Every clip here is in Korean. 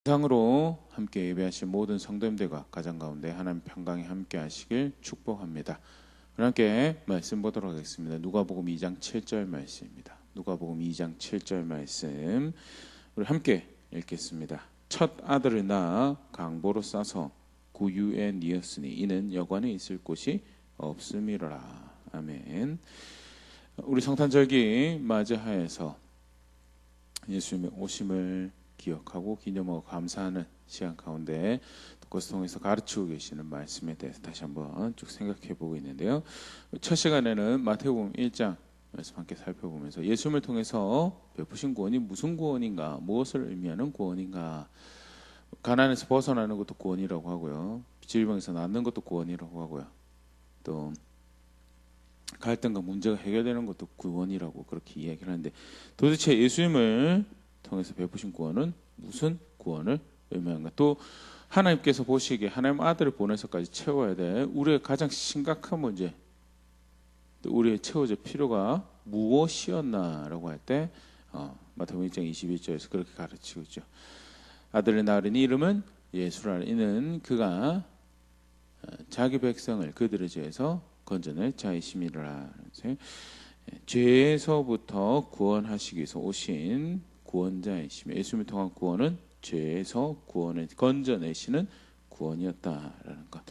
상으로 함께 예배하신 모든 성도님들과 가정 가운데 하나님 평강이 함께 하시길 축복합니다. 함께 말씀 보도록 하겠습니다. 누가복음 2장 7절 말씀입니다. 누가복음 2장 7절 말씀 우리 함께 읽겠습니다. 첫 아들을 낳아 강보로 싸서 구유에 뉘었으니 이는 여관에 있을 곳이 없음이로라. 아멘. 우리 성탄절기 맞이하여서 예수님의 오심을 기억하고 기념하고 감사하는 시간 가운데 그것을 통해서 가르치고 계시는 말씀에 대해서 다시 한번 쭉 생각해 보고 있는데요. 첫 시간에는 마태복음 1장 말씀 함께 살펴보면서 예수님을 통해서 베푸신 구원이 무슨 구원인가, 무엇을 의미하는 구원인가, 가난에서 벗어나는 것도 구원이라고 하고요, 질병에서 낫는 것도 구원이라고 하고요, 또 갈등과 문제가 해결되는 것도 구원이라고 그렇게 이야기를 하는데, 도대체 예수님을 통해서 베푸신 구원은 무슨 구원을 의미하는가? 또 하나님께서 보시기에 하나님 아들을 보내서까지 채워야 될 우리의 가장 심각한 문제, 또 우리의 채워질 필요가 무엇이었나라고 할 때 마태복음 1장 21절에서 그렇게 가르치고 있죠. 아들을 낳으니 이름은 예수라. 이는 그가 자기 백성을 그들의 죄에서 건져낼 자이심이라. 죄에서부터 구원하시기 위해서 오신 구원자이시며, 예수님을 통한 구원은 죄에서 구원을 건져내시는 구원이었다라는 것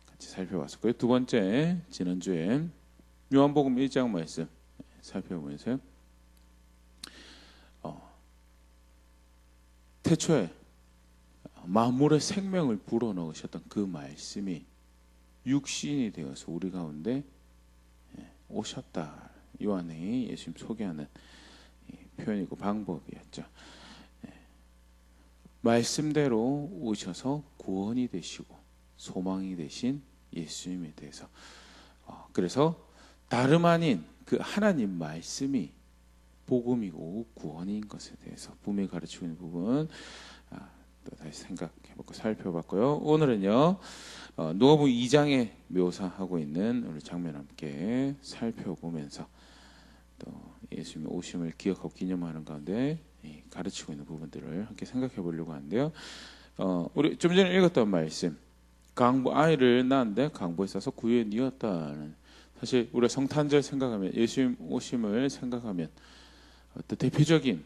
같이 살펴봤었고요. 두 번째, 지난주에 요한복음 1장 말씀 살펴보면서요, 태초에 만물의 생명을 불어넣으셨던 그 말씀이 육신이 되어서 우리 가운데 오셨다. 요한이 예수님 소개하는 표현이고 방법이었죠. 말씀대로 오셔서 구원이 되시고 소망이 되신 예수님에 대해서, 그래서 다름 아닌 그 하나님 말씀이 복음이고 구원인 것에 대해서 분명히 가르치고 있는 부분 또 다시 생각해보고 살펴봤고요. 오늘은요, 누가복음 2장에 묘사하고 있는 우리 장면 함께 살펴보면서 또 예수님의 오심을 기억하고 기념하는 가운데 가르치고 있는 부분들을 함께 생각해 보려고 하는데요. 우리 좀 전에 읽었던 말씀, 아이를 낳았는데 강보에 싸서 구유에 뉘었다는, 사실 우리가 성탄절 생각하면, 예수님 오심을 생각하면 어떤 대표적인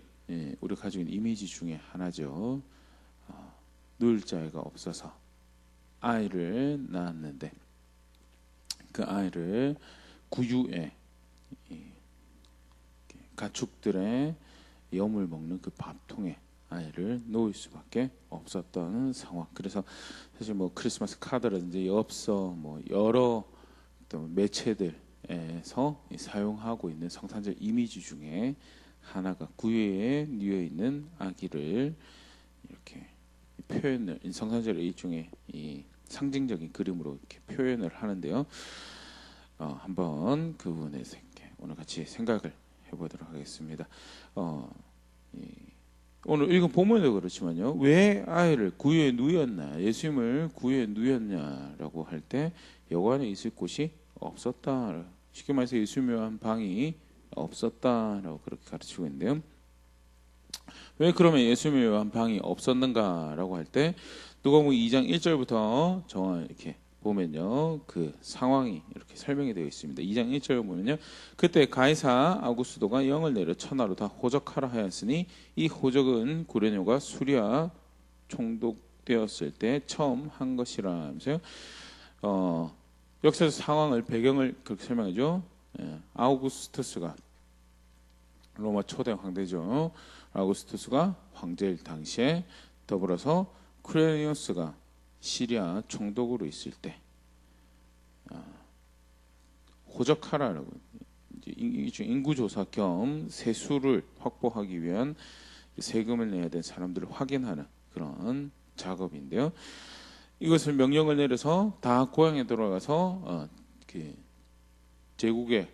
우리가 가지고 있는 이미지 중에 하나죠. 누울 자가 없어서 아이를 낳았는데 그 아이를 구유에, 가축들의 염을 먹는 그 밥통에 아이를 놓을 수밖에 없었던 상황. 그래서 사실 뭐 크리스마스 카드라든지 엽서, 뭐 여러 또 매체들에서 사용하고 있는 성탄절 이미지 중에 하나가 구유에 뉘어 있는 아기를 이렇게 표현을, 성탄절의 일종의 이 상징적인 그림으로 이렇게 표현을 하는데요. 한번 그 부분에 오늘 같이 생각을 해보도록 하겠습니다. 오늘 읽은 본문도 그렇지만요, 왜 아이를 구유에 누였나, 예수님을 구유에 누였냐라고 할 때 여관에 있을 곳이 없었다. 쉽게 말해서 예수님을 위한 방이 없었다라고 그렇게 가르치고 있는데요. 왜 그러면 예수님을 위한 방이 없었는가라고 할 때 누가복음 2장 1절부터 정확히 이렇게 보면요, 그 상황이 이렇게 설명이 되어 있습니다. 2장 1절을 보면요, 그때 가이사 아구스도가 영을 내려 천하로 다 호적하라 하였으니 이 호적은 구레뇨가 수리아 총독되었을 때 처음 한 것이라 하면서요. 역사적 상황을, 배경을 그렇게 설명하죠. 아우구스투스가 로마 초대 황제죠. 아우구스투스가 황제일 당시에 더불어서 쿠레니우스가 시리아 총독으로 있을 때 호적하라라고, 인구조사 겸 세수를 확보하기 위한 세금을 내야 된 사람들을 확인하는 그런 작업인데요. 이것을 명령을 내려서 다 고향에 돌아가서 제국에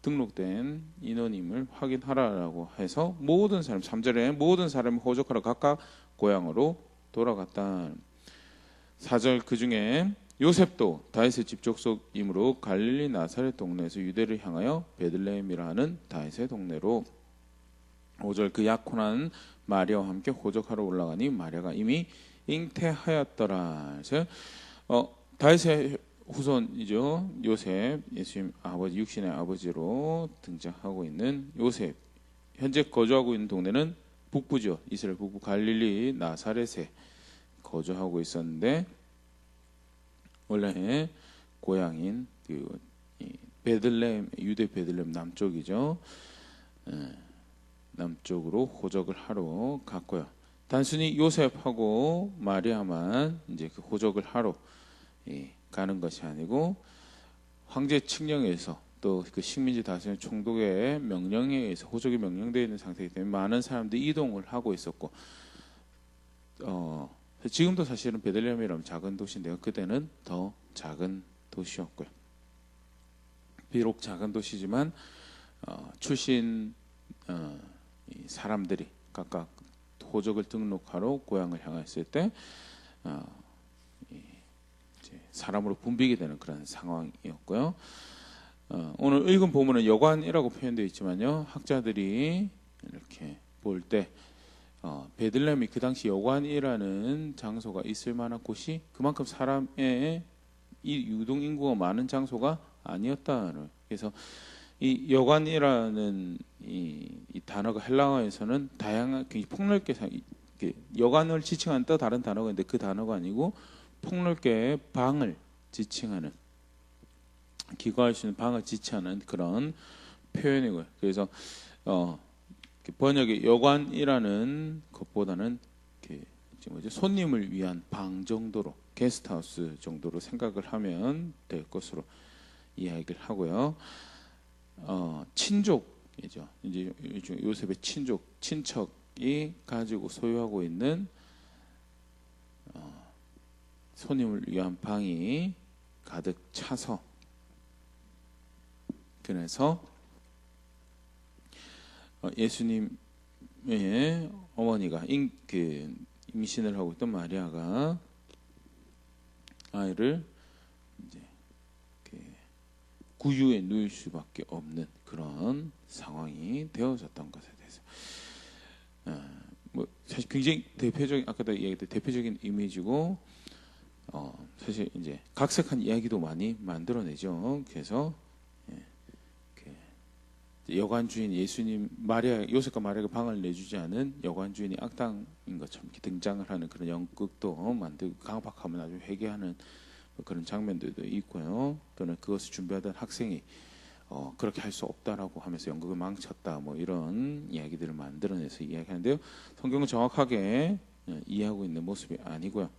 등록된 인원임을 확인하라라고 해서 모든 사람, 3절에 모든 사람을 호적하러 각각 고향으로 돌아갔다. 4절, 그 중에 요셉도 다윗의 집 족속이므로 갈릴리 나사렛 동네에서 유대를 향하여 베들레헴이라 하는 다윗의 동네로 5절 그 약혼한 마리아와 함께 호적하러 올라가니 마리아가 이미 잉태하였더라. 그래서 다윗의 후손이죠. 요셉, 예수님 아버지, 육신의 아버지로 등장하고 있는 요셉. 현재 거주하고 있는 동네는 북부죠. 이스라엘 북부 갈릴리 나사렛에 거주하고 있었는데 원래 고향인 베들레헴, 유대 베들레헴 남쪽이죠. 남쪽으로 호적을 하러 갔고요. 단순히 요셉하고 마리아만 이제 그 호적을 하러 가는 것이 아니고 황제 측령에서 또 그 식민지 다스리는 총독의 명령에 의해서 호적이 명령되어 있는 상태이기 때문에 많은 사람들이 이동을 하고 있었고 지금도 사실은 베들레헴이라면 작은 도시인데요. 그때는 더 작은 도시였고요. 비록 작은 도시지만 출신 사람들이 각각 호적을 등록하러 고향을 향했을 때 이제 사람으로 붐비게 되는 그런 상황이었고요. 오늘 읽은 본문은 여관이라고 표현되어 있지만요. 학자들이 이렇게 볼 때 베들레헴이 그 당시 여관이라는 장소가 있을 만한 곳이 그만큼 사람의 이 유동 인구가 많은 장소가 아니었다는. 그래서 이 여관이라는 이 단어가 헬라어에서는 다양한 굉장히 폭넓게 여관을 지칭하는 또 다른 단어가 있는데 그 단어가 아니고 폭넓게 방을 지칭하는 기거할 수 있는 방을 지칭하는 그런 표현이고요. 그래서 번역의 여관이라는 것보다는 손님을 위한 방 정도로 게스트하우스 정도로 생각을 하면 될 것으로 이야기를 하고요. 친족이죠. 이제 요셉의 친척이 가지고 소유하고 있는 손님을 위한 방이 가득 차서 그래서 예수님의 어머니가 임신을 하고 있던 마리아가 아이를 이제 구유에 누일 수밖에 없는 그런 상황이 되어졌던 것에 대해서 사실 굉장히 대표적인 아까도 얘기했던 대표적인 이미지고 사실 이제 각색한 이야기도 많이 만들어내죠. 그래서 여관 주인 예수님 요셉과 마리아가 방을 내주지 않은 여관 주인이 악당인 것처럼 이렇게 등장을 하는 그런 연극도 만들고 강박하면 아주 회개하는 그런 장면들도 있고요. 또는 그것을 준비하던 학생이 그렇게 할 수 없다라고 하면서 연극을 망쳤다 뭐 이런 이야기들을 만들어내서 이야기하는데요. 성경은 정확하게 이해하고 있는 모습이 아니고요.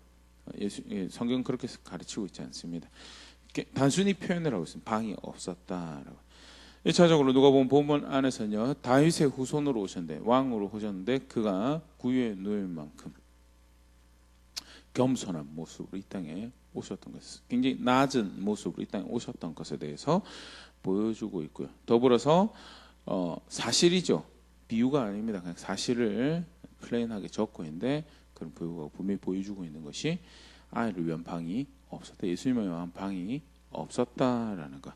성경은 그렇게 가르치고 있지 않습니다. 단순히 표현을 하고 있습니다. 방이 없었다라고. 1차적으로 누가 보면 본문 안에서는요. 다윗의 후손으로 오셨는데 왕으로 오셨는데 그가 구유에 누일 만큼 겸손한 모습으로 이 땅에 오셨던 것을 굉장히 낮은 모습으로 이 땅에 오셨던 것에 대해서 보여주고 있고요. 더불어서 사실이죠. 비유가 아닙니다. 그냥 사실을 플레인하게 적고 있는데 그런 비유가 분명히 보여주고 있는 것이 아이를 위한 방이 없었다. 예수님을 위한 방이 없었다라는 것.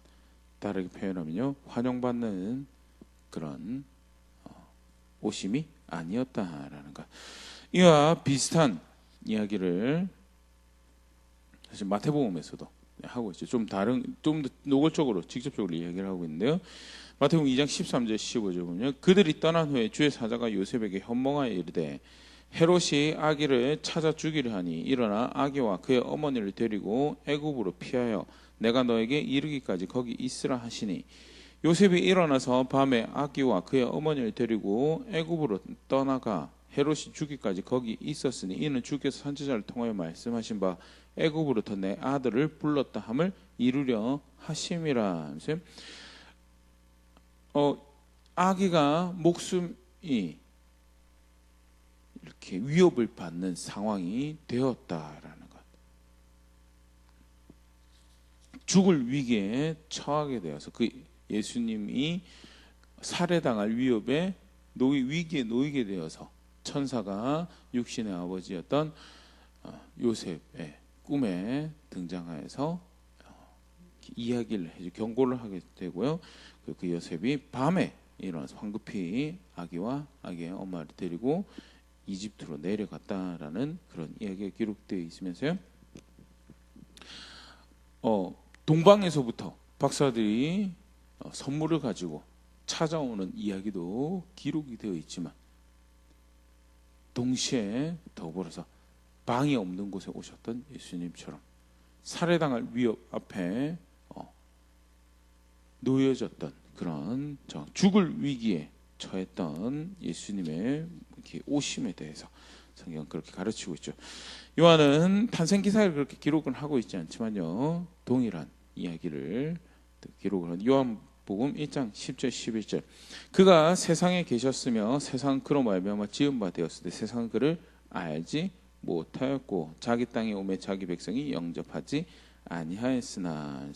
다르게 표현하면요. 환영받는 그런 오심이 아니었다라는 것. 이와 비슷한 이야기를 사실 마태복음에서도 하고 있죠. 좀 더 노골적으로 직접적으로 이야기를 하고 있는데요. 마태복음 2장 13절 15절 보면 그들이 떠난 후에 주의 사자가 요셉에게 현몽하여 이르되 헤롯이 아기를 찾아 죽이려 하니 일어나 아기와 그의 어머니를 데리고 애굽으로 피하여 내가 너에게 이르기까지 거기 있으라 하시니 요셉이 일어나서 밤에 아기와 그의 어머니를 데리고 애굽으로 떠나가 헤롯이 죽기까지 거기 있었으니 이는 주께서 선지자를 통하여 말씀하신 바 애굽으로부터 내 아들을 불렀다 함을 이루려 하심이라. 아기가 목숨이 이렇게 위협을 받는 상황이 되었다라는 것. 죽을 위기에 처하게 되어서 그 예수님이 살해당할 위기에 놓이게 되어서 천사가 육신의 아버지였던 요셉의 꿈에 등장하여서 이야기를 해주 경고를 하게 되고요. 그 요셉이 밤에 일어나서 황급히 아기와 아기의 엄마를 데리고 이집트로 내려갔다라는 그런 이야기가 기록되어 있으면서요. 동방에서부터 박사들이 선물을 가지고 찾아오는 이야기도 기록이 되어 있지만 동시에 더불어서 방이 없는 곳에 오셨던 예수님처럼 살해당할 위협 앞에 놓여졌던 그런 죽을 위기에 처했던 예수님의 오심에 대해서 성경은 그렇게 가르치고 있죠. 요한은 탄생 기사를 그렇게 기록을 하고 있지 않지만요, 동일한 이야기를 기록을 한 요한복음 1장 10절 11절 그가 세상에 계셨으며 세상은 그로 말미암아 지은 바 되었으되 세상은 그를 알지 못하였고 자기 땅에 오매 자기 백성이 영접하지 아니하였으나.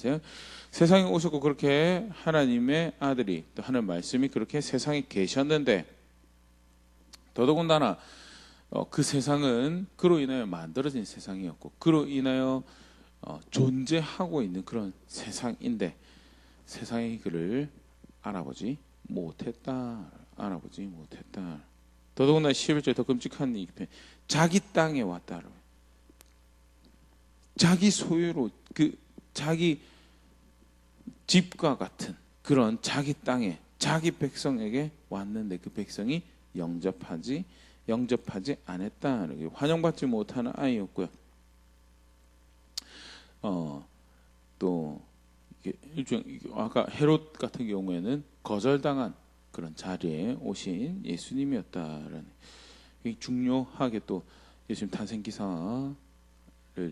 세상에 오셨고 그렇게 하나님의 아들이 또 하는 말씀이 그렇게 세상에 계셨는데 더더군다나 그 세상은 그로 인하여 만들어진 세상이었고 그로 인하여 존재하고 있는 그런 세상인데 세상이 그를 알아보지 못했다. 더더군다나 11절 더 끔찍한 이 표현, 자기 땅에 왔다. 자기 소유로 그 자기 집과 같은 그런 자기 땅에 자기 백성에게 왔는데 그 백성이 영접하지 않았다. 환영받지 못하는 아이였고요. 또 일종 아까 헤롯 같은 경우에는 거절당한 그런 자리에 오신 예수님이었다라는 중요하게 또 예수님 탄생 기사를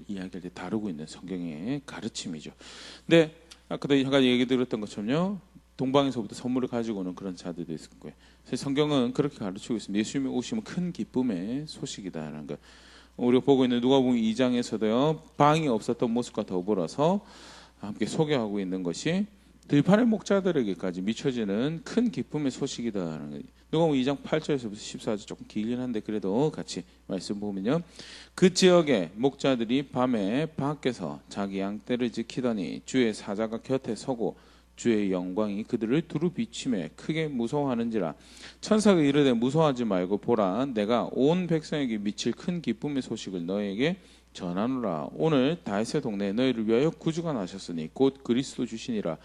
이야기할 때 다루고 있는 성경의 가르침이죠. 근데 아까도 한 가지 얘기 들었던 것처럼요, 동방에서부터 선물을 가지고 오는 그런 자들도 있을 거예요. 성경은 그렇게 가르치고 있습니다. 예수님이 오시면 큰 기쁨의 소식이다라는 것. 우리가 보고 있는 누가복음 2장에서도요, 방이 없었던 모습과 더불어서 함께 소개하고 있는 것이 들판의 목자들에게까지 미쳐지는 큰 기쁨의 소식이다라는 거예요. 누가복음 2장 8절에서부터 14절 조금 길긴 한데 그래도 같이 말씀 보면요, 그 지역의 목자들이 밤에 밖에서 자기 양떼를 지키더니 주의 사자가 곁에 서고 주의 영광이 그들을 두루 비치매 크게 무서워하는지라. 천사가 이르되 무서워하지 말고 보라, 내가 온 백성에게 미칠 큰 기쁨의 소식을 너에게 전하노라. 오늘 다윗의 동네에 너희를 위하여 구주가 나셨으니 곧 그리스도 주시니라.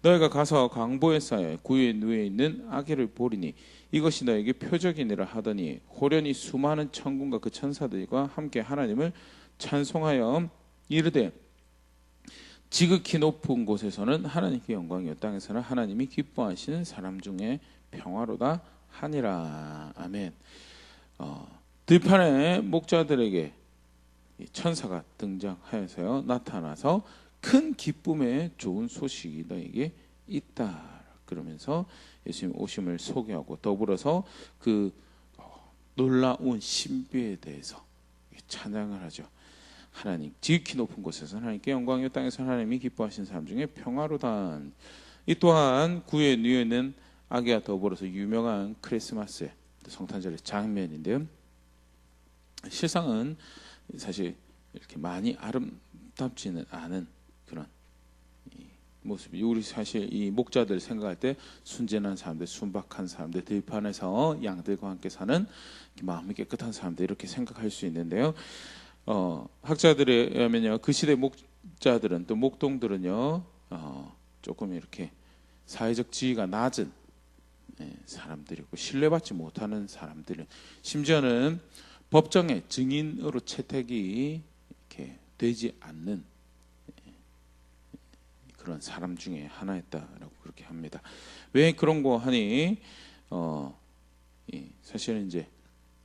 너희가 가서 강보에 쌓여 구유에 누워 있는 아기를 보리니 이것이 너에게 표적이니라 하더니 호련히 수많은 천군과 그 천사들과 함께 하나님을 찬송하여 이르되 지극히 높은 곳에서는 하나님께 영광이요 땅에서는 하나님이 기뻐하시는 사람 중에 평화로다 하니라. 아멘. 들판의 목자들에게 천사가 등장하여서요, 나타나서 큰 기쁨의 좋은 소식이 너에게 있다 그러면서 예수님 오심을 소개하고 더불어서 그 놀라운 신비에 대해서 찬양을 하죠. 하나님 지극히 높은 곳에서 하나님께 영광이요 땅에서 하나님이 기뻐하시는 사람 중에 평화로다. 이 또한 구유에 누워 있는 아기와 더불어서 유명한 크리스마스 성탄절의 장면인데요, 실상은 사실 이렇게 많이 아름답지는 않은 그런 모습이. 우리 사실 이 목자들 생각할 때 순진한 사람들, 순박한 사람들, 들판에서 양들과 함께 사는 마음이 깨끗한 사람들 이렇게 생각할 수 있는데요, 학자들에 의하면요, 그 시대 목자들은 또 목동들은요, 조금 이렇게 사회적 지위가 낮은 사람들이고 신뢰받지 못하는 사람들은, 심지어는 법정의 증인으로 채택이 이렇게 되지 않는 그런 사람 중에 하나였다라고 그렇게 합니다. 왜 그런 거 하니 사실은 이제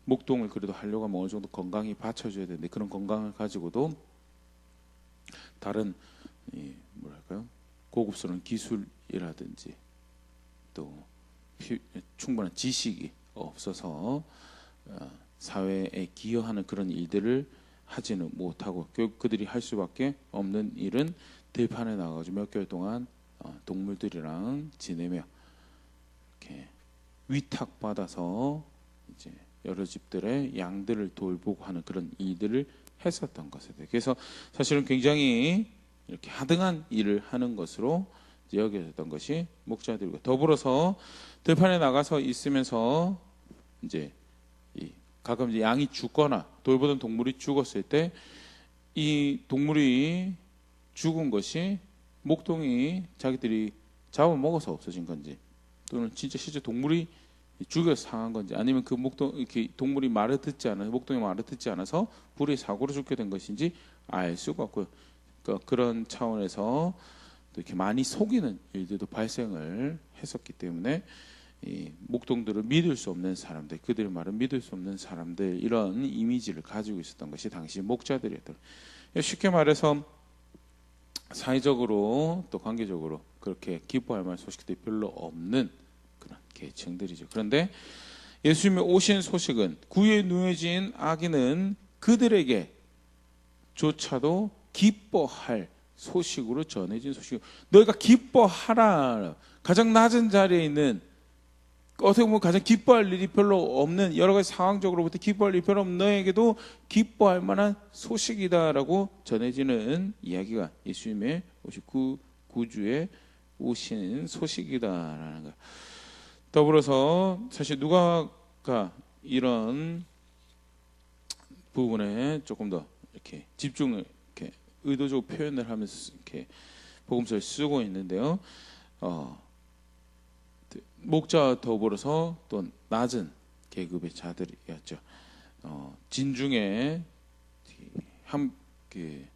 목동을 그래도 하려고 하면 어느 정도 건강이 받쳐줘야 되는데 그런 건강을 가지고도 다른 뭐랄까요, 고급스러운 기술이라든지 또 충분한 지식이 없어서 사회에 기여하는 그런 일들을 하지는 못하고 결국 그들이 할 수밖에 없는 일은 들판에 나가가지고 몇 개월 동안 동물들이랑 지내며 이렇게 위탁받아서 이제 여러 집들의 양들을 돌보고 하는 그런 일들을 했었던 것에 대해, 그래서 사실은 굉장히 이렇게 하등한 일을 하는 것으로 여겨졌던 것이 목자들이고, 더불어서 들판에 나가서 있으면서 이제 가끔 이제 양이 죽거나 돌보던 동물이 죽었을 때 이 동물이 죽은 것이 목동이 자기들이 잡아먹어서 없어진 건지, 또는 진짜 실제 동물이 죽여서 상한 건지, 아니면 그 목동 이렇게 동물이 말을 듣지 않아서, 목동이 말을 듣지 않아서 불의 사고로 죽게 된 것인지 알 수가 없고요. 그러니까 그런 차원에서 또 이렇게 많이 속이는 일들도 발생을 했었기 때문에 이 목동들을 믿을 수 없는 사람들, 그들의 말을 믿을 수 없는 사람들, 이런 이미지를 가지고 있었던 것이 당시 목자들이었던. 쉽게 말해서 사회적으로 또 관계적으로 그렇게 기뻐할 만한 소식들이 별로 없는 그런 계층들이죠. 그런데 예수님의 오신 소식은, 구유에 누워진 아기는 그들에게 조차도 기뻐할 소식으로 전해진 소식. 너희가 기뻐하라. 가장 낮은 자리에 있는, 어떻게 보면 가장 기뻐할 일이 별로 없는, 여러 가지 상황적으로부터 기뻐할 일이 별로 없는 너에게도 기뻐할 만한 소식이다라고 전해지는 이야기가 예수님의 구주에 오신 소식이다라는 거. 더불어서 사실 누가가 이런 부분에 조금 더 이렇게 집중을 이렇게 의도적으로 표현을 하면서 이렇게 복음서를 쓰고 있는데요. 목자와 더불어서 또 낮은 계급의 자들이었죠. 진중에 함께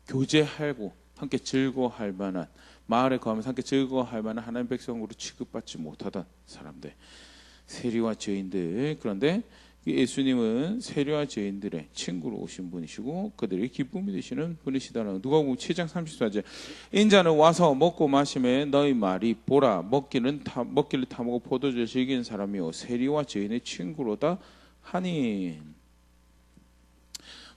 교제하고 함께 즐거워할 만한, 마을에 거하면서 함께 즐거워할 만한 하나님 백성으로 취급받지 못하던 사람들, 세리와 죄인들. 그런데 예수님은 세리와 죄인들의 친구로 오신 분이시고 그들의 기쁨이 되시는 분이시다는, 누가복음 7장 34절, 인자는 와서 먹고 마시매 너희 말이 보라, 먹기를 타먹고 포도주를 즐기는 사람이요 세리와 죄인의 친구로다 하니.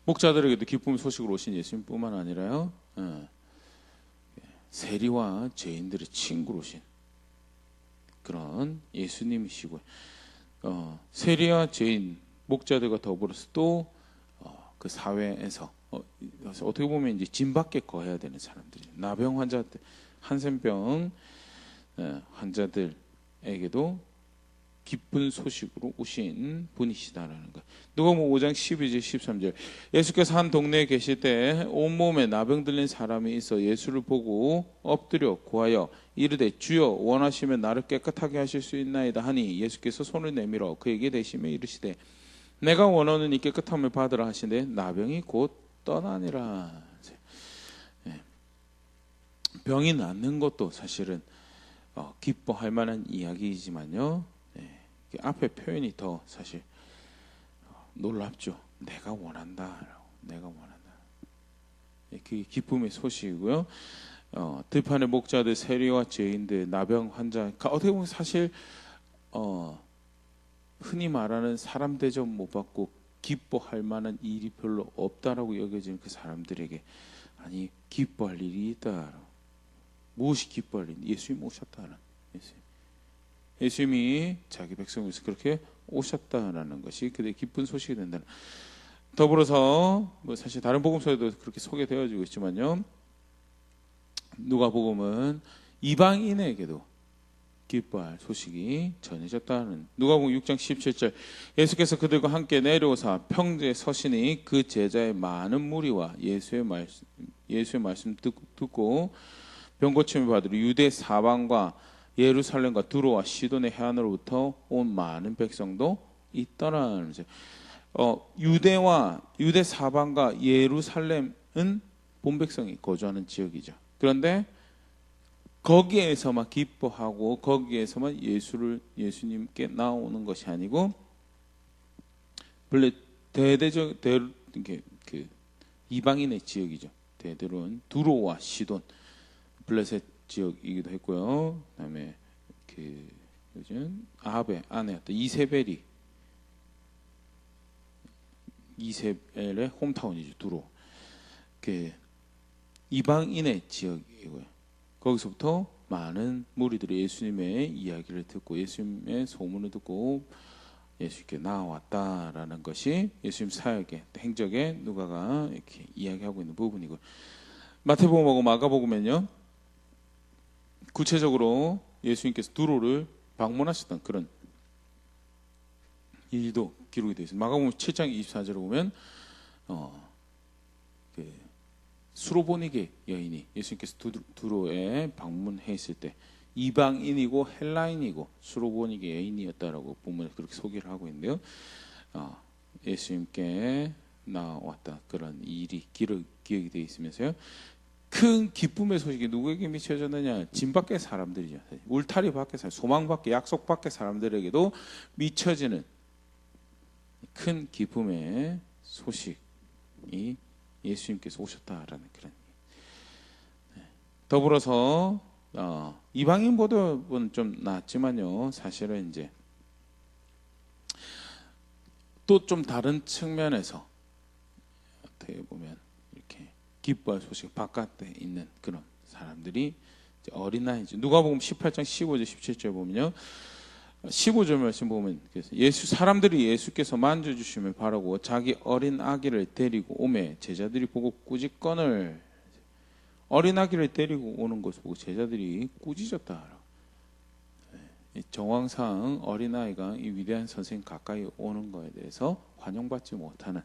목자들에게도 기쁨 소식으로 오신 예수님뿐만 아니라요, 세리와 죄인들의 친구로 오신 그런 예수님이시고, 세리와 죄인, 목자들과 더불어서 또 그 사회에서 어떻게 보면 이제 진 밖에 거해야 되는 사람들이, 나병 환자들, 한센병 환자들에게도 기쁜 소식으로 오신 분이시다라는 것. 누가복음 5장 12절 13절, 예수께서 한 동네에 계실 때 온몸에 나병 들린 사람이 있어 예수를 보고 엎드려 구하여 이르되 주여 원하시면 나를 깨끗하게 하실 수 있나이다 하니, 예수께서 손을 내밀어 그에게 대시며 이르시되 내가 원하는 이 깨끗함을 받으라 하시되 나병이 곧 떠나니라. 병이 낫는 것도 사실은 기뻐할 만한 이야기이지만요, 앞에 표현이 더 사실 놀랍죠. 내가 원한다. 내가 원한다. 그게 기쁨의 소식이고요. 들판의 목자들, 세리와 죄인들, 나병 환자, 어떻게 보면 사실 흔히 말하는 사람 대접 못 받고 기뻐할 만한 일이 별로 없다라고 여겨지는 그 사람들에게, 아니 기뻐할 일이 있다. 무엇이 기뻐할 일이? 예수님이 오셨다는, 예수님이 자기 백성을 위해서 그렇게 오셨다라는 것이 그들의 기쁜 소식이 된다는. 더불어서 사실 다른 복음서에도 그렇게 소개되어지고 있지만요, 누가복음은 이방인에게도 기뻐할 소식이 전해졌다는. 누가복음 6장 17절, 예수께서 그들과 함께 내려오사 평지에 서시니 그 제자의 많은 무리와 예수의 말씀 듣고 병 고침을 받으러 유대 사방과 예루살렘과 두로와 시돈의 해안으로부터 온 많은 백성도 있더라는. 유대 사방과 예루살렘은 본백성이 거주하는 지역이죠. 그런데 거기에서만 기뻐하고 거기에서만 예수님께 나오는 것이 아니고, 원래 그 이방인의 지역이죠. 대대로는 두로와 시돈, 블레셋 지역이기도 했고요. 그다음에 요즘 아합의 아내였던 이세벨의 홈타운이죠. 두로. 이방인의 지역이고요. 거기서부터 많은 무리들이 예수님의 이야기를 듣고 예수님의 소문을 듣고 예수님께 나왔다라는 것이 예수님 사역의 행적에 누가가 이렇게 이야기하고 있는 부분이고, 마태복음하고 마가복음은요 구체적으로 예수님께서 두로를 방문하셨던 그런 일도 기록이 되어 있습니다. 마가복음 7장 24절을 보면 그 수로보니게 여인이 예수님께서 두로에 방문했을 때 이방인이고 헬라인이고 수로보니게 여인이었다라고 보면 그렇게 소개를 하고 있는데요. 예수님께 나왔다 그런 일이 기억이 되어 있으면서요. 큰 기쁨의 소식이 누구에게 미쳐졌느냐? 진 밖의 사람들이죠. 울타리 밖의 사람, 소망 밖의, 약속 밖의 사람들에게도 미쳐지는 큰 기쁨의 소식이 예수님께서 오셨다라는 그런. 더불어서 이방인보다는 좀 낫지만요. 사실은 이제 또 좀 다른 측면에서 어떻게 보면 이렇게 기뻐할 소식 바깥에 있는 그런 사람들이 어린아이죠. 누가복음 18장 15절 17절 보면요. 15절 말씀 보면 사람들이 예수께서 만져주시면 바라고 자기 어린 아기를 데리고 오매 제자들이 보고 꾸짖거늘. 어린 아기를 데리고 오는 것을 보고 제자들이 꾸짖었다. 정황상 어린아이가 이 위대한 선생님 가까이 오는 것에 대해서 환영받지 못하는.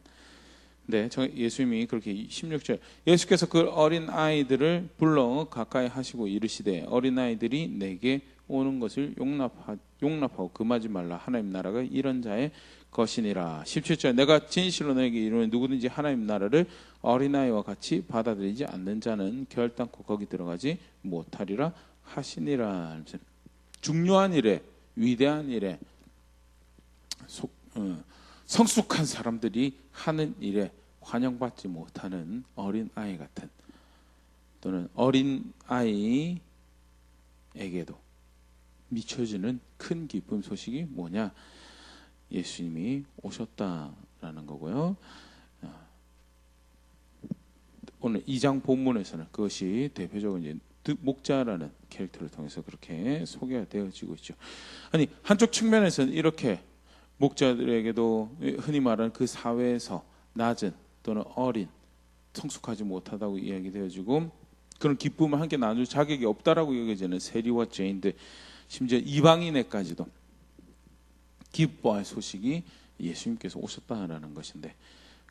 근데 예수님이 그렇게 16절 예수께서 그 어린 아이들을 불러 가까이 하시고 이르시되 어린 아이들이 내게 오는 것을 용납하고 금하지 말라. 하나님 나라가 이런 자의 것이니라. 17절 내가 진실로 너에게 이르노니 누구든지 하나님 나라를 어린아이와 같이 받아들이지 않는 자는 결단코 거기 들어가지 못하리라 하시니라. 중요한 일에 위대한 일에 성숙한 사람들이 하는 일에 환영받지 못하는 어린아이 같은 또는 어린아이에게도 미쳐지는 큰 기쁨 소식이 뭐냐? 예수님이 오셨다라는 거고요. 오늘 2장 본문에서는 그것이 대표적으로 이제 목자라는 캐릭터를 통해서 그렇게 소개가 되어지고 있죠. 아니 한쪽 측면에서는 이렇게 목자들에게도 흔히 말하는 그 사회에서 낮은 또는 어린 성숙하지 못하다고 이야기되어지고 그런 기쁨을 함께 나눌 자격이 없다라고 여겨지는 세리와 죄인들 심지어 이방인에까지도 기뻐할 소식이 예수님께서 오셨다라는 것인데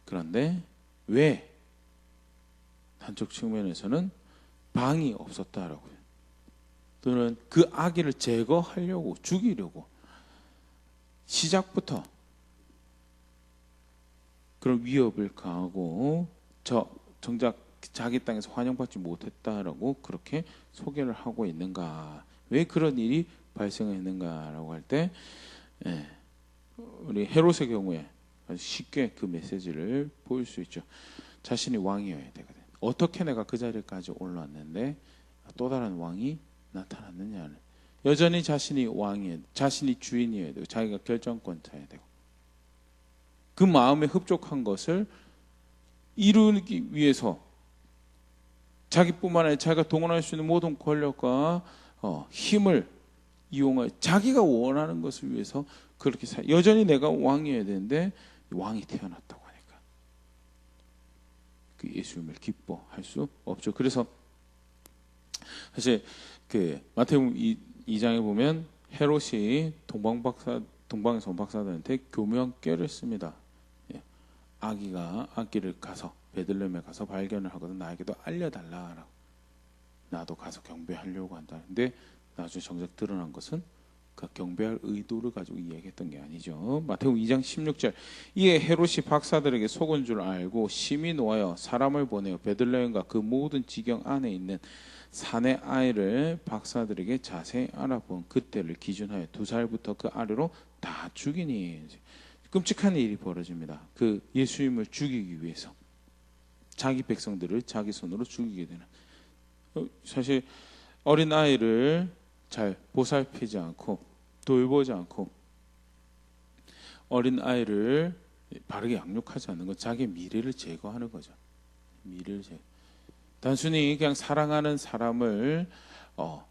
그런데 왜 한쪽 측면에서는 방이 없었다라고요. 또는 그 아기를 제거하려고 죽이려고 시작부터 그런 위협을 가하고 정작 자기 땅에서 환영받지 못했다라고 그렇게 소개를 하고 있는가? 왜 그런 일이 발생했는가라고 할 때 우리 헤롯의 경우에 아주 쉽게 그 메시지를 보일 수 있죠. 자신이 왕이어야 되거든. 어떻게 내가 그 자리까지 올랐는데 또 다른 왕이 나타났느냐를 여전히 자신이 왕이어야 돼. 자신이 주인이어야 되고 자기가 결정권자여야 되고 그 마음에 흡족한 것을 이루기 위해서 자기뿐만 아니라 자기가 동원할 수 있는 모든 권력과 힘을 이용하여 자기가 원하는 것을 위해서 그렇게 여전히 내가 왕이어야 되는데 왕이 태어났다고 하니까 그 예수님을 기뻐할 수 없죠. 그래서 사실 그 마태복음 2장에 보면 헤롯이 동방에서 온 박사들한테 교묘한 꾀를 씁니다. 아기를 가서 베들레헴에 가서 발견을 하거든 나에게도 알려달라라고. 나도 가서 경배하려고 한다. 근데 나중에 정작 드러난 것은 그 경배할 의도를 가지고 이야기했던 게 아니죠. 마태복음 2장 16절 이에 헤롯이 박사들에게 속은 줄 알고 심히 놓아여 사람을 보내어 베들레헴과 그 모든 지경 안에 있는 사내 아이를 박사들에게 자세히 알아본 그때를 기준하여 2살부터 그 아래로 다 죽이니. 끔찍한 일이 벌어집니다. 그 예수님을 죽이기 위해서 자기 백성들을 자기 손으로 죽이게 되는. 사실 어린 아이를 잘 보살피지 않고 돌보지 않고 어린 아이를 바르게 양육하지 않는 건 자기의 미래를 제거하는 거죠. 미래를 단순히 그냥 사랑하는 사람을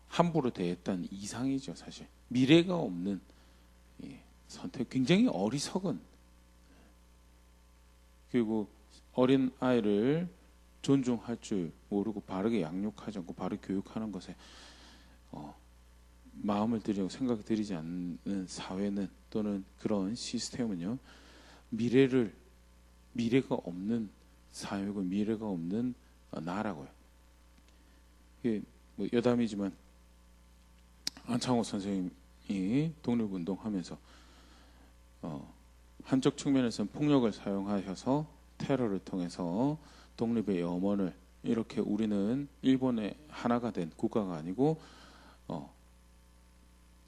함부로 대했다는 이상이죠. 사실 미래가 없는 선택, 굉장히 어리석은. 그리고 어린 아이를 존중할 줄 모르고 바르게 양육하지 않고 바르게 교육하는 것에 마음을 들이고 생각을 들이지 않는 사회는 또는 그런 시스템은요, 미래가 없는 사회고 미래가 없는 나라고요. 이게 뭐 여담이지만 안창호 선생님이 독립운동하면서 한쪽 측면에서는 폭력을 사용하셔서 테러를 통해서 독립의 염원을, 이렇게 우리는 일본의 하나가 된 국가가 아니고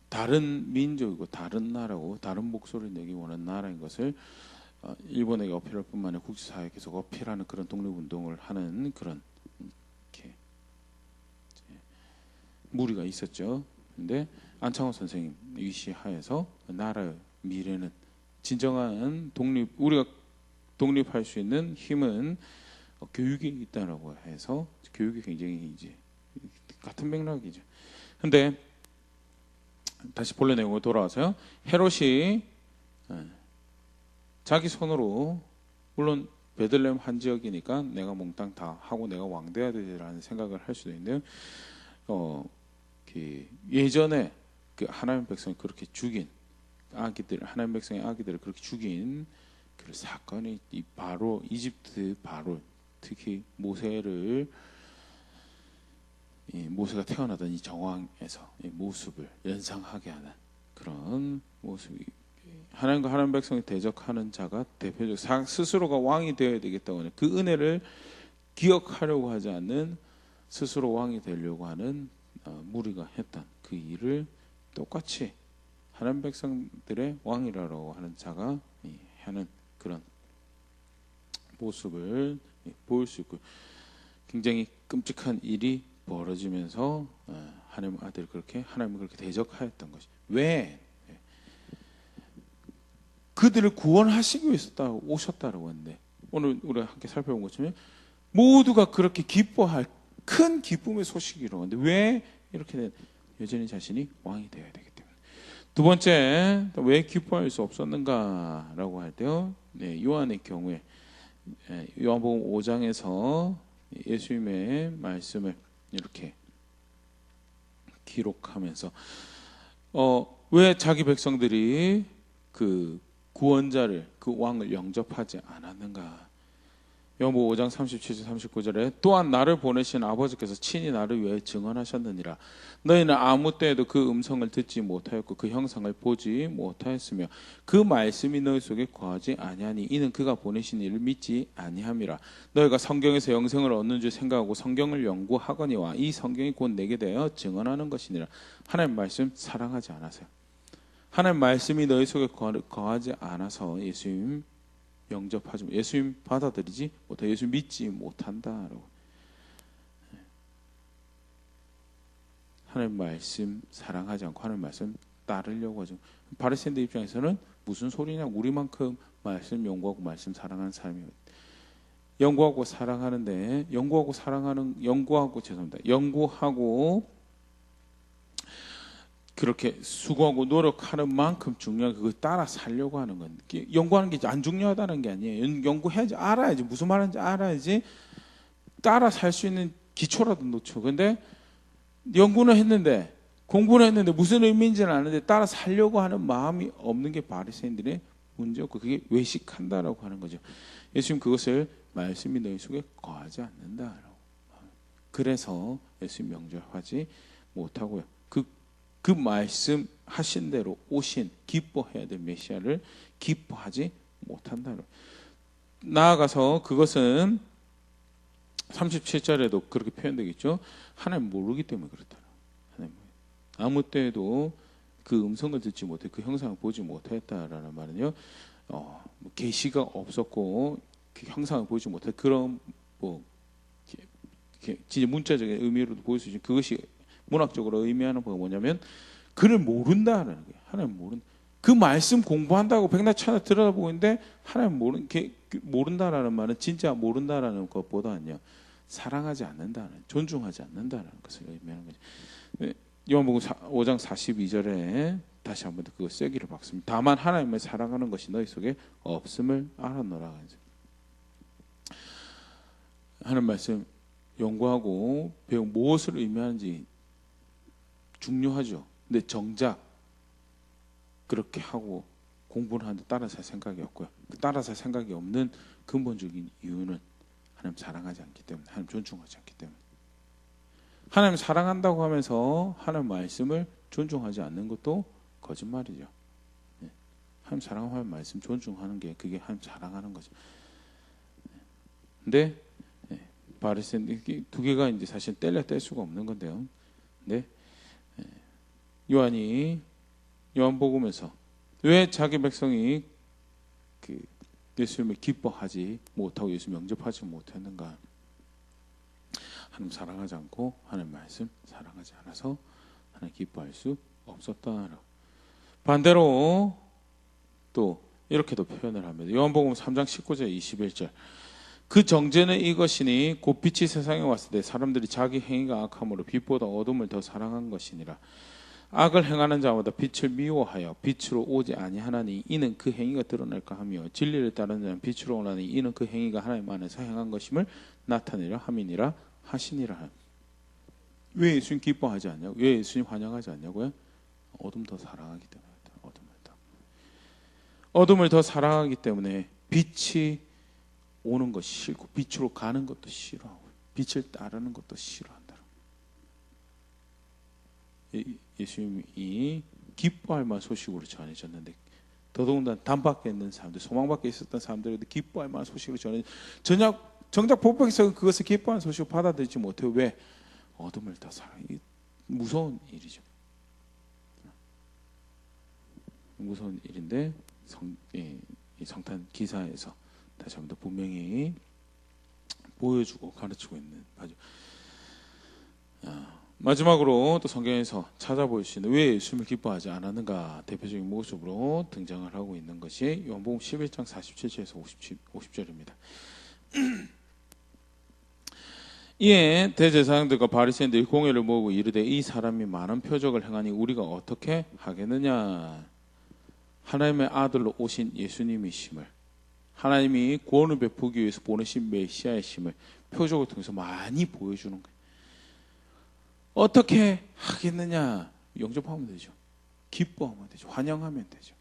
다른 민족이고 다른 나라고 다른 목소리를 내기 원하는 나라인 것을 일본에게 어필할 뿐만 아니라 국제사회에 계속 어필하는 그런 독립운동을 하는 그런 이렇게 무리가 있었죠. 근데 안창호 선생님 위시하에서 나라의 미래는, 진정한 우리가 독립할 수 있는 힘은 교육에 있다라고 해서, 교육이 굉장히 이제 같은 맥락이죠. 근데 다시 본래 내용으로 돌아와서요. 헤롯이 자기 손으로, 물론 베들레헴 한 지역이니까 내가 몽땅 다 하고 내가 왕 돼야 되라는 생각을 할 수도 있는데요. 예전에 그 하나님 백성이 그렇게 죽인 하나님 백성의 아기들을 그렇게 죽인 그 사건이 이집트 바로, 특히 모세가 태어나던 이 정황에서 이 모습을 연상하게 하는 그런 모습이, 하나님과 하나님 백성이 대적하는 자가 대표적 스스로가 왕이 되어야 되겠다고 하는 그 은혜를 기억하려고 하지 않는, 스스로 왕이 되려고 하는 무리가 했던 그 일을 똑같이 하나님 백성들의 왕이라고 하는 자가 하는 그런 모습을 보일 수 있고, 굉장히 끔찍한 일이 벌어지면서 하나님을 그렇게 대적하였던 것이, 왜? 그들을 구원하시기 위해서 오셨다라고 하는데, 오늘 우리가 함께 살펴본 것처럼 모두가 그렇게 기뻐할 큰 기쁨의 소식이라고 하는데, 왜 이렇게 여전히 자신이 왕이 되어야 되기 때문에. 두 번째, 왜 기뻐할 수 없었는가라고 할 때요, 요한의 경우에 요한복음 5장에서 예수님의 말씀을 이렇게 기록하면서 왜 자기 백성들이 그 구원자를, 그 왕을 영접하지 않았는가. 요한복음 5장 37절 39절에 또한 나를 보내신 아버지께서 친히 나를 위해 증언하셨느니라. 너희는 아무 때에도 그 음성을 듣지 못하였고 그 형상을 보지 못하였으며 그 말씀이 너희 속에 거하지 아니하니 이는 그가 보내신 이를 믿지 아니함이라. 너희가 성경에서 영생을 얻는 줄 생각하고 성경을 연구하거니와 이 성경이 곧 내게 대하여 증언하는 것이니라. 하나님 말씀 사랑하지 않아서요. 하나님 말씀이 너희 속에 거하지 않아서 예수님 영접하지, 예수님 받아들이지 못해, 예수님 믿지 못한다라고. 하나님 말씀 사랑하지 않고 하나님 말씀 따르려고 하죠. 바리새인들 입장에서는 무슨 소리냐, 우리만큼 말씀 연구하고 말씀 사랑하는 사람이 연구하고 그렇게 수고하고 노력하는 만큼 중요한 그걸 따라 살려고 하는 건, 연구하는 게 안 중요하다는 게 아니에요. 연구해야지, 알아야지, 무슨 말인지 알아야지 따라 살 수 있는 기초라도 놓죠. 근데 연구는 했는데, 공부는 했는데 무슨 의미인지는 아는데 따라 살려고 하는 마음이 없는 게 바리새인들의 문제였고, 그게 외식한다라고 하는 거죠. 예수님 그것을 말씀이 너희 속에 거하지 않는다라고. 그래서 예수님 영접하지 못하고요. 그 말씀하신 대로 오신 기뻐해야 될 메시아를 기뻐하지 못한다. 나아가서 그것은 37절에도 그렇게 표현되겠죠. 하나님 모르기 때문에 그렇다. 하나님 아무 때에도 그 음성을 듣지 못해, 그 형상을 보지 못했다라는 말은요, 계시가 없었고 그 형상을 보지 못해, 그런 진짜 문자적인 의미로도 보일 수 있죠. 그것이 문학적으로 의미하는 바가 뭐냐면 그를 모른다라는 거예요. 하나님 그 말씀 공부한다고 백날 천날 들여다보고 있는데 하나님 모른다라는 말은 진짜 모른다라는 것보다는요, 사랑하지 않는다는, 존중하지 않는다라는 것을 의미하는 거죠. 요한복음 5장 42절에 다시 한번 그거 쐐기를 박습니다. 다만 하나님을 사랑하는 것이 너희 속에 없음을 알았노라. 하는 말씀 연구하고 배우 무엇을 의미하는지 중요하죠. 근데 정작 그렇게 하고 공부를 하는데 따라 살 생각이 없고요. 그 따라 살 생각이 없는 근본적인 이유는 하나님 사랑하지 않기 때문에, 하나님 존중하지 않기 때문에. 하나님 사랑한다고 하면서 하나님 말씀을 존중하지 않는 것도 거짓말이죠. 하나님 사랑하는 말씀 존중하는 게 그게 하나님 사랑하는 거죠. 근데 바리새인 두 개가 이제 사실 뗄 수가 없는 건데요. 근데 요한이 요한복음에서 왜 자기 백성이 그 예수님을 기뻐하지 못하고 예수 영접하지 못했는가? 하나님 사랑하지 않고 하나님 말씀 사랑하지 않아서 하나님 기뻐할 수 없었다. 반대로 또 이렇게도 표현을 합니다. 요한복음 3장 19절 21절. 그 정죄는 이것이니 곧 빛이 세상에 왔을 때 사람들이 자기 행위가 악함으로 빛보다 어둠을 더 사랑한 것이니라. 악을 행하는 자마다 빛을 미워하여 빛으로 오지 아니하나니 이는 그 행위가 드러날까 하며 진리를 따르는 자는 빛으로 오나니 이는 그 행위가 하나님 안에서 행한 것임을 나타내려 함이니라 하시니라. 왜 예수님 기뻐하지 않냐고? 왜 예수님 환영하지 않냐고요? 어둠 더 사랑하기 때문에. 어둠을 더 사랑하기 때문에 빛이 오는 것이 싫고 빛으로 가는 것도 싫어하고 빛을 따르는 것도 싫어한다. 예수님이 기뻐할 만한 소식으로 전해졌는데 더더군다나 담 밖에 있는 사람들, 소망 밖에 있었던 사람들에게 기뻐할 만한 소식으로 정작 복박에서 그것을 기뻐하는 소식을 받아들이지 못해요. 왜? 어둠을 더 사랑해. 무서운 일이죠. 무서운 일인데 성탄 기사에서 다시 한번 더 분명히 보여주고 가르치고 있는 바죠. 마지막으로 또 성경에서 찾아볼 수 있는 왜 예수님을 기뻐하지 않았는가 대표적인 모습으로 등장을 하고 있는 것이 요한복음 11장 47절에서 50절입니다. 이에 대제사장들과 바리새인들이 공회를 모으고 이르되 이 사람이 많은 표적을 행하니 우리가 어떻게 하겠느냐. 하나님의 아들로 오신 예수님이심을, 하나님이 구원을 베푸기 위해서 보내신 메시아이심을 표적을 통해서 많이 보여주는 거예요. 어떻게 하겠느냐? 영접하면 되죠. 기뻐하면 되죠. 환영하면 되죠.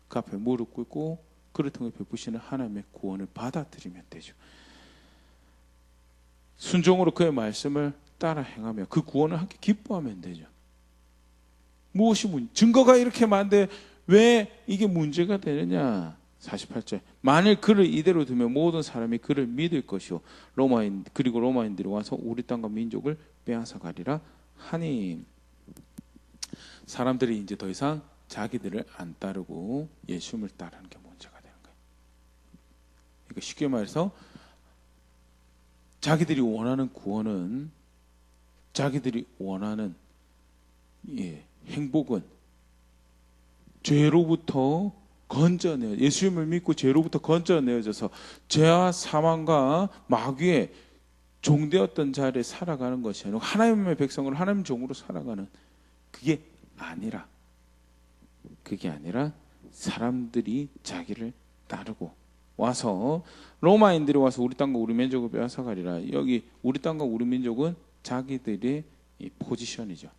그 앞에 무릎 꿇고 그를 통해 베푸시는 하나님의 구원을 받아들이면 되죠. 순종으로 그의 말씀을 따라 행하며 그 구원을 함께 기뻐하면 되죠. 무엇이 증거가 이렇게 많은데 왜 이게 문제가 되느냐? 48절. 만일 그를 이대로 두면 모든 사람이 그를 믿을 것이요 그리고 로마인들이 와서 우리 땅과 민족을 빼앗아 가리라 하니. 사람들이 이제 더 이상 자기들을 안 따르고 예수님을 따르는 게 문제가 되는 거예요. 그러니까 쉽게 말해서 자기들이 원하는 구원은, 자기들이 원하는 행복은 죄로부터 건져내어, 예수님을 믿고 죄로부터 건져내어져서 죄와 사망과 마귀의 종되었던 자리에 살아가는 것이 아니고 하나님의 백성으로 하나님 종으로 살아가는 그게 아니라 사람들이 자기를 따르고 와서 로마인들이 와서 우리 땅과 우리 민족을 빼앗아가리라. 여기 우리 땅과 우리 민족은 자기들의 포지션이죠.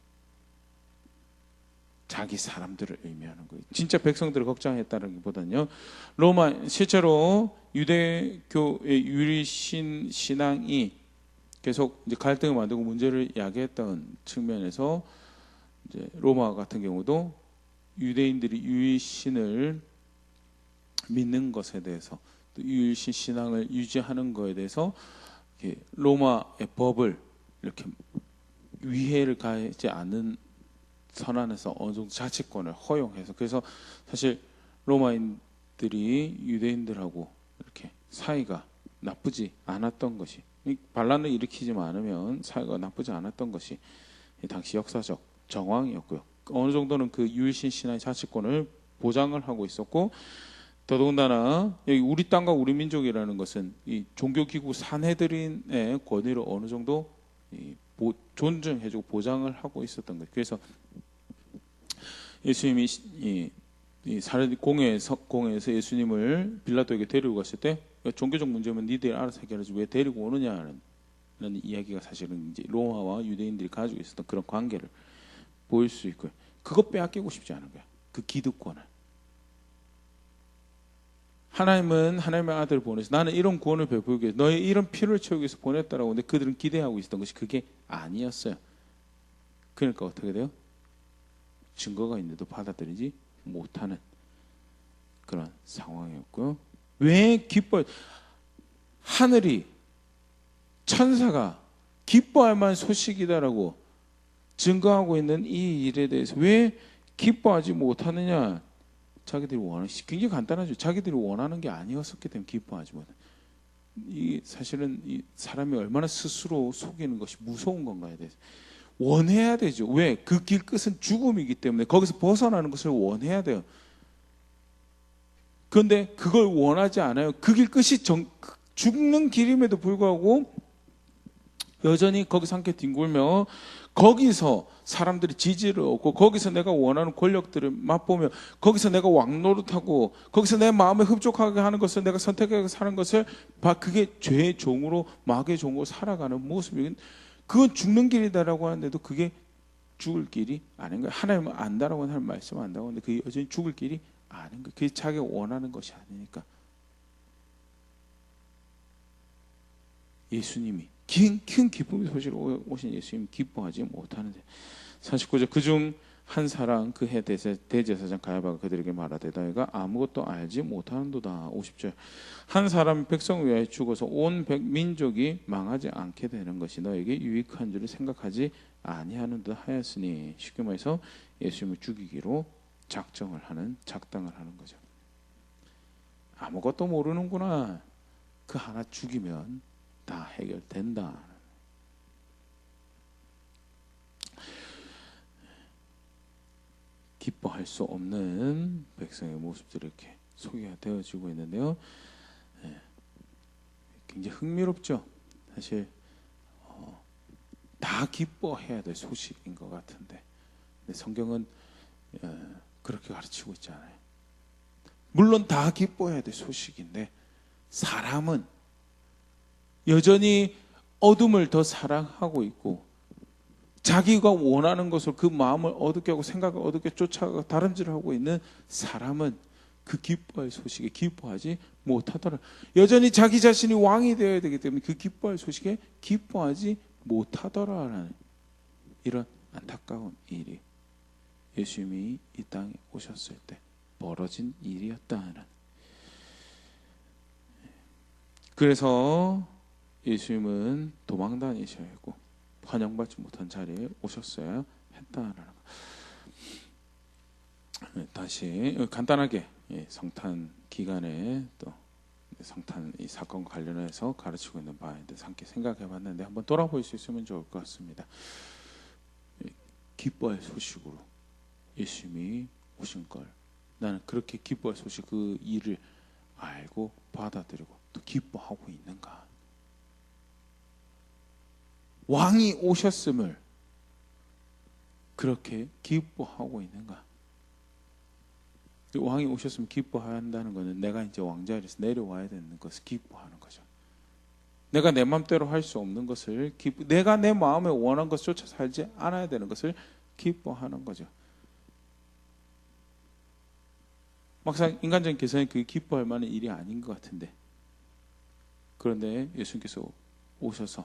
자기 사람들을 의미하는 거예요. 진짜 백성들을 걱정했다는 것보다는요. 실제로 유대교의 유리신 신앙이 계속 이제 갈등을 만들고 문제를 야기했던 측면에서 이제 로마 같은 경우도 유대인들이 유일신을 믿는 것에 대해서 또 유일신 신앙을 유지하는 것에 대해서 로마의 법을 이렇게 위해를 가하지 않는 선안에서 어느 정도 자치권을 허용해서, 그래서 사실 로마인들이 유대인들하고 이렇게 사이가 나쁘지 않았던 것이, 반란을 일으키지 않으면 사이가 나쁘지 않았던 것이 당시 역사적 정황이었고요. 어느 정도는 그 유일신 신앙의 자치권을 보장을 하고 있었고, 더더군다나 여기 우리 땅과 우리 민족이라는 것은 이 종교기구 산헤드린의 권위를 어느 정도 존중해주고 보장을 하고 있었던 거예요. 그래서 예수님이 이 사례 공회에서 예수님을 빌라도에게 데리고 갔을 때 종교적 문제면 니들이 알아서 해결하지 왜 데리고 오느냐는 이야기가 사실은 이제 로마와 유대인들이 가지고 있었던 그런 관계를 보일 수 있고 그거 빼앗기고 싶지 않은 거야. 그 기득권을. 하나님은 하나님의 아들을 보내서 나는 이런 구원을 베풀기 위해서 너의 이런 필요를 채우기 위해서 보냈다라고 하는데 그들은 기대하고 있었던 것이 그게 아니었어요. 그러니까 어떻게 돼요? 증거가 있는데도 받아들이지 못하는 그런 상황이었고요. 왜 기뻐? 하늘이 천사가 기뻐할 만한 소식이다라고 증거하고 있는 이 일에 대해서 왜 기뻐하지 못하느냐? 자기들이 원하는 굉장히 간단하죠. 자기들이 원하는 게 아니었었기 때문에 기뻐하지 못해. 이 사실은 이 사람이 얼마나 스스로 속이는 것이 무서운 건가에 대해서 원해야 되죠. 왜? 그 길 끝은 죽음이기 때문에 거기서 벗어나는 것을 원해야 돼요. 그런데 그걸 원하지 않아요. 그 길 끝이 죽는 길임에도 불구하고 여전히 거기서 함께 뒹굴며 거기서 사람들이 지지를 얻고 거기서 내가 원하는 권력들을 맛보며 거기서 내가 왕노릇하고 거기서 내 마음에 흡족하게 하는 것을 내가 선택하게 사는 것을 그게 죄의 종으로 마귀의 종으로 살아가는 모습이 그건 죽는 길이다라고 하는데도 그게 죽을 길이 아닌 거예요. 하나님은 안다라고 하는 말씀 안다고 하는데 그게 여전히 죽을 길이 아닌 거예요. 그게 자기가 원하는 것이 아니니까. 예수님이 큰 기쁨의 소식으로 오신 예수님 기뻐하지 못하는데 49절 그중 한 사람 그 해 대제사장 가야바가 그들에게 말하되 너희가 아무것도 알지 못하는도다. 50절 한 사람 백성을 위하여 죽어서 온 민족이 망하지 않게 되는 것이 너에게 유익한 줄을 생각하지 아니하는 듯 하였으니 쉽게 말해서 예수님을 죽이기로 작당을 하는 거죠. 아무것도 모르는구나. 그 하나 죽이면 다 해결된다. 기뻐할 수 없는 백성의 모습들이 이렇게 소개가 되어지고 있는데요. 굉장히 흥미롭죠. 사실 다 기뻐해야 될 소식인 것 같은데 근데 성경은 그렇게 가르치고 있지 않아요. 물론 다 기뻐해야 될 소식인데 사람은 여전히 어둠을 더 사랑하고 있고 자기가 원하는 것을 그 마음을 어둡게 하고 생각을 어둡게 쫓아가고 다름질을 하고 있는 사람은 그 기뻐할 소식에 기뻐하지 못하더라. 여전히 자기 자신이 왕이 되어야 되기 때문에 그 기뻐할 소식에 기뻐하지 못하더라라는 이런 안타까운 일이 예수님이 이 땅에 오셨을 때 벌어진 일이었다는. 그래서 예수님은 도망 다니셔야 했고 환영받지 못한 자리에 오셨어야 했다라는 거. 다시 간단하게 성탄 기간에 또 성탄 이 사건과 관련해서 가르치고 있는 바에 대해서 함께 생각해봤는데 한번 돌아볼 수 있으면 좋을 것 같습니다. 기뻐할 소식으로 예수님이 오신 걸 나는 그렇게 기뻐할 소식 그 일을 알고 받아들이고 또 기뻐하고 있는가? 왕이 오셨음을 그렇게 기뻐하고 있는가? 왕이 오셨으면 기뻐한다는 것은 내가 이제 왕자리에서 내려와야 되는 것을 기뻐하는 거죠. 내가 내 마음대로 할 수 없는 것을 내가 내 마음에 원하는 것을 쫓아 살지 않아야 되는 것을 기뻐하는 거죠. 막상 인간적인 계산이 그게 기뻐할 만한 일이 아닌 것 같은데 그런데 예수님께서 오셔서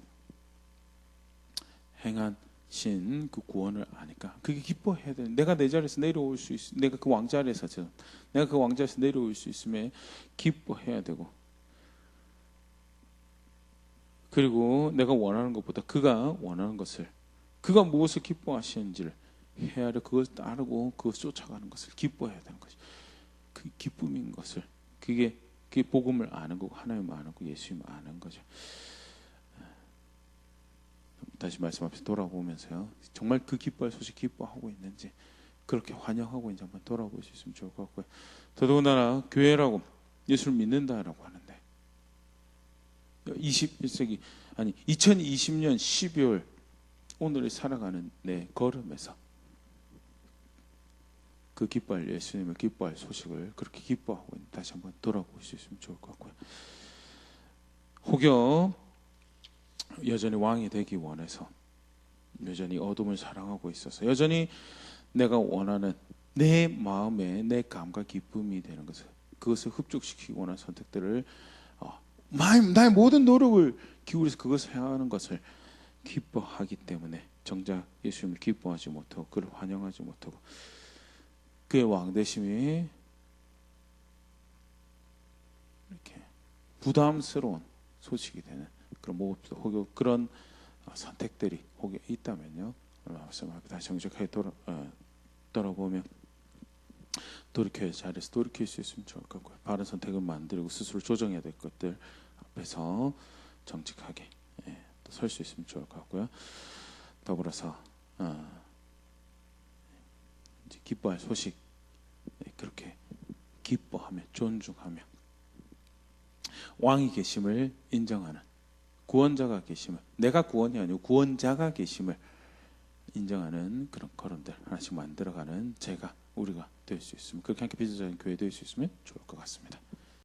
행하신 그 구원을 아니까 그게 기뻐해야 돼. 내가 내 자리에서 내려올 수 있, 내가 그 왕자리에서 내려올 수 있음에 기뻐해야 되고 그리고 내가 원하는 것보다 그가 원하는 것을 그가 무엇을 기뻐하시는지를 헤아려 그걸 따르고 그걸 쫓아가는 것을 기뻐해야 되는 것이 그 기쁨인 것을 그게 복음을 아는 거고 하나님을 아는 거고 예수님을 아는 거죠. 다시 말씀 앞에서 돌아보면서요. 정말 그 기뻐할 소식 기뻐하고 있는지 그렇게 환영하고 있는지 한번 돌아볼 수 있으면 좋을 것 같고요. 더더군다나 교회라고 예수를 믿는다라고 하는데 21세기 아니 2020년 12월 오늘을 살아가는 내 걸음에서 그 기뻐할 예수님을 기뻐할 소식을 그렇게 기뻐하고 있는 다시 한번 돌아볼 수 있으면 좋을 것 같고요. 혹여 여전히 왕이 되기 원해서 여전히 어둠을 사랑하고 있어서 여전히 내가 원하는 내 마음에 내 감과 기쁨이 되는 것을 그것을 흡족시키고 원하는 선택들을 나의 모든 노력을 기울여서 그것을 행하는 것을 기뻐하기 때문에 정작 예수님을 기뻐하지 못하고 그를 환영하지 못하고 그의 왕되심이 이렇게 부담스러운 소식이 되는 그런 모습도 혹은 그런 선택들이 혹에 있다면요. 다시 정직하게 돌아보면 돌이켜야 자리에서 돌이킬 수 있으면 좋을 것 같고요. 바른 선택을 만들고 스스로 조정해야 될 것들 앞에서 정직하게 설 수 있으면 좋을 것 같고요. 더불어서 이제 기뻐할 소식 그렇게 기뻐하며 존중하며 왕이 계심을 인정하는 구원자가 계심을 내가 구원이 아니고 구원자가 계심을 인정하는 그런 걸음들 하나씩 만들어가는 우리가 될 수 있으면 그렇게 함께 빚어진 교회 될 수 있으면 좋을 것 같습니다.